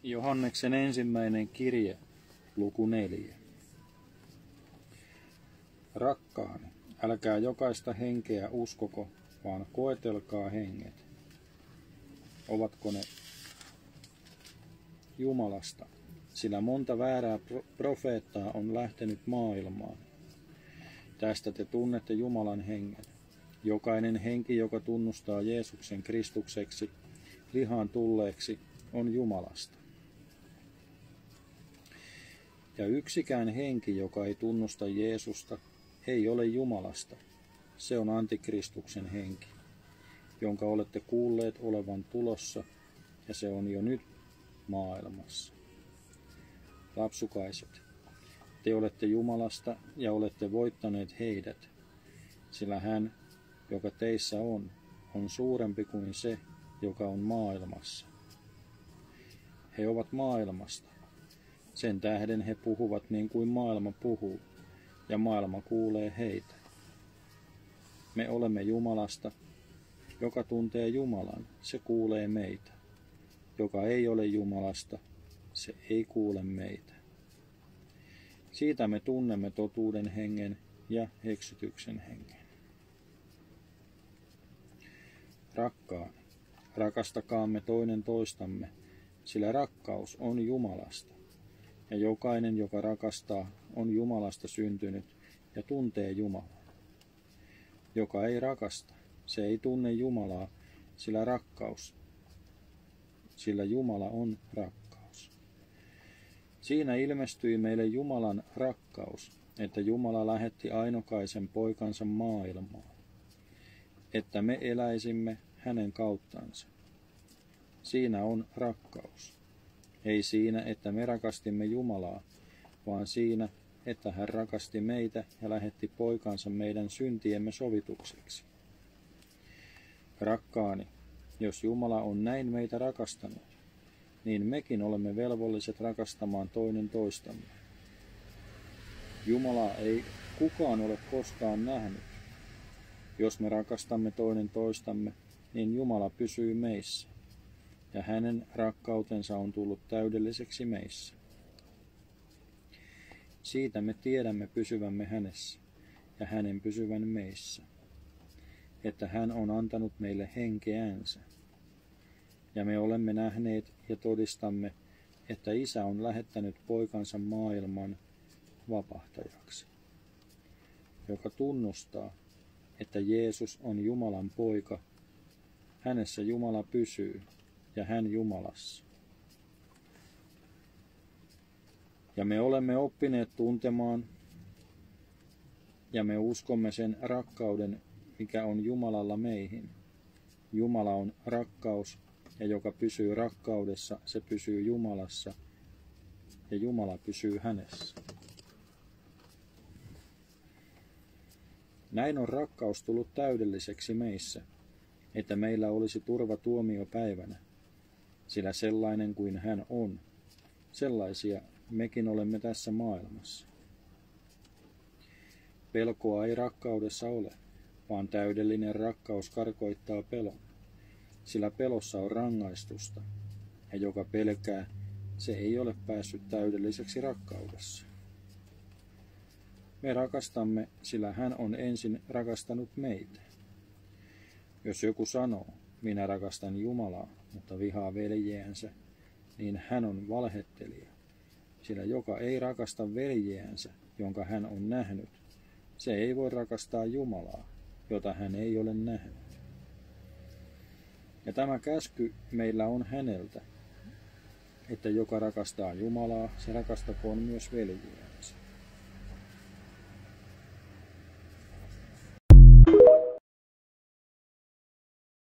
Johanneksen ensimmäinen kirje, luku 4. Rakkaani, älkää jokaista henkeä uskoko, vaan koetelkaa henget. Ovatko ne Jumalasta, sillä monta väärää profeettaa on lähtenyt maailmaan. Tästä te tunnette Jumalan hengen. Jokainen henki, joka tunnustaa Jeesuksen Kristukseksi, lihaan tulleeksi, on Jumalasta. Ja yksikään henki, joka ei tunnusta Jeesusta, ei ole Jumalasta. Se on antikristuksen henki, jonka olette kuulleet olevan tulossa, ja se on jo nyt maailmassa. Lapsukaiset, te olette Jumalasta ja olette voittaneet heidät, sillä hän, joka teissä on suurempi kuin se, joka on maailmassa. He ovat maailmasta. Sen tähden he puhuvat niin kuin maailma puhuu, ja maailma kuulee heitä. Me olemme Jumalasta. Joka tuntee Jumalan, se kuulee meitä. Joka ei ole Jumalasta, se ei kuule meitä. Siitä me tunnemme totuuden hengen ja eksytyksen hengen. Rakkaani, rakastakaamme toinen toistamme, sillä rakkaus on Jumalasta. Ja jokainen, joka rakastaa, on Jumalasta syntynyt ja tuntee Jumalan. Joka ei rakasta, se ei tunne Jumalaa, sillä Jumala on rakkaus. Siinä ilmestyi meille Jumalan rakkaus, että Jumala lähetti ainokaisen poikansa maailmaan, että me eläisimme hänen kauttansa. Siinä on rakkaus. Ei siinä, että me rakastimme Jumalaa, vaan siinä, että hän rakasti meitä ja lähetti poikansa meidän syntiemme sovitukseksi. Rakkaani, jos Jumala on näin meitä rakastanut, niin mekin olemme velvolliset rakastamaan toinen toistamme. Jumalaa ei kukaan ole koskaan nähnyt. Jos me rakastamme toinen toistamme, niin Jumala pysyy meissä, ja hänen rakkautensa on tullut täydelliseksi meissä. Siitä me tiedämme pysyvämme hänessä ja hänen pysyvän meissä, että hän on antanut meille henkeänsä. Ja me olemme nähneet ja todistamme, että Isä on lähettänyt poikansa maailman vapahtajaksi, joka tunnustaa, että Jeesus on Jumalan poika, hänessä Jumala pysyy ja hän Jumalassa. Ja me olemme oppineet tuntemaan ja me uskomme sen rakkauden, mikä on Jumalalla meihin. Jumala on rakkaus, ja joka pysyy rakkaudessa, se pysyy Jumalassa, ja Jumala pysyy hänessä. Näin on rakkaus tullut täydelliseksi meissä, että meillä olisi turva tuomiopäivänä, sillä sellainen kuin hän on, sellaisia mekin olemme tässä maailmassa. Pelkoa ei rakkaudessa ole, vaan täydellinen rakkaus karkoittaa pelon, sillä pelossa on rangaistusta, ja joka pelkää, se ei ole päässyt täydelliseksi rakkaudessa. Me rakastamme, sillä hän on ensin rakastanut meitä. Jos joku sanoo, minä rakastan Jumalaa, mutta vihaa veljeänsä, niin hän on valhettelija, sillä joka ei rakasta veljeänsä, jonka hän on nähnyt, se ei voi rakastaa Jumalaa, jota hän ei ole nähnyt. Ja tämä käsky meillä on häneltä, että joka rakastaa Jumalaa, se rakastakoon myös veljeä.